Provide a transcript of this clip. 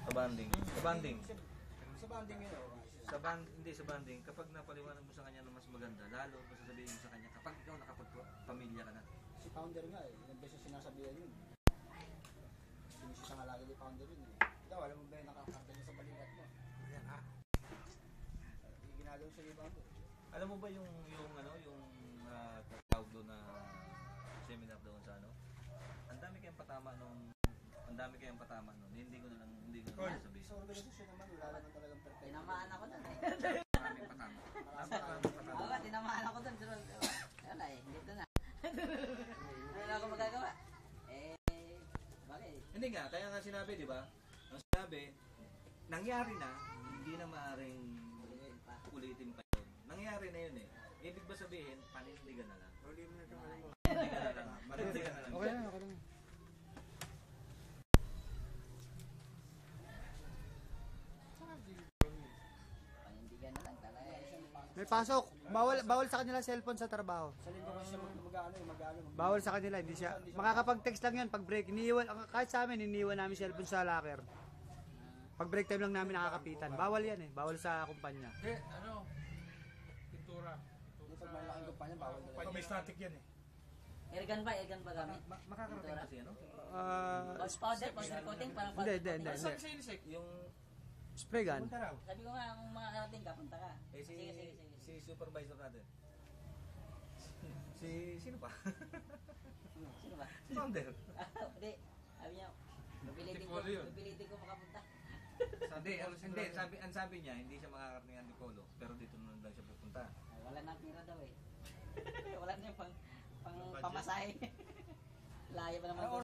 Sa banding. Sa banding. Sa banding yun, Hindi sa banding. Kapag napaliwanag mo sa kanya na mas maganda, lalo mo sasabihin mo sa kanya kapag ikaw nakapagpamilya ka na. Si Founder nga eh, ilang beses sinasabihan yun. Sinisisa nga lagi ni Founder yun eh. Ikaw, alam mo ba yung nakakarta niya sa balikat mo? Yan ha. Ginagawa siya ni Founder. Alam mo ba yung tawag doon na seminar doon sa ano? Ang dami kayong patama nung hindi ko na sabihin. Sa organisasyon naman, wala naman talagang perfect. Tinamaan ako doon eh. Maraming patama. Oo nga, tinamaan ako doon. Wala eh, dito na. Ano ako magagawa? Bakit? Hindi nga, kaya nga sinabi, di ba? Ang sinabi, nangyari na, hindi na maaaring ulitin pa yun. Nangyari na yun eh. Ibig ba sabihin, panindigan na lang. Panindigan na lang. Okay lang, okay lang. Panindigan na lang talaga eh. May pasok. Bawal sa kanila cellphone sa trabaho. Sa linggo kasi siya mag-ano. Bawal sa kanila, hindi siya. Makakapag-text lang yan pag break. Kahit sa amin, iniiwan namin cellphone sa locker. Pag break time lang namin nakakapitan. Bawal yan eh. Bawal sa kumpanya. Hindi, ano? Pintura. Yung pag malaking kumpanya, bawal na lang. May static yan eh. Airgun ba gamit? Makakarating kasi ano? Ghost powder, powder coating, parang Hindi. Saan sa Inisek? Yung, Spray gun. Punta raw. Sabi ko nga, kung makakarating ka, punta ka. sige. Si supervisor natin. Sino pa? Sino ba? Si Founder. Hindi, sabi niya, pipilitin ko makapunta. Ang sabi niya, hindi siya makakarating ang Antipolo, pero dito na lang siya pupunta. Wala na pira daw eh. Wala na yung pang pamasahe. Layo pa naman.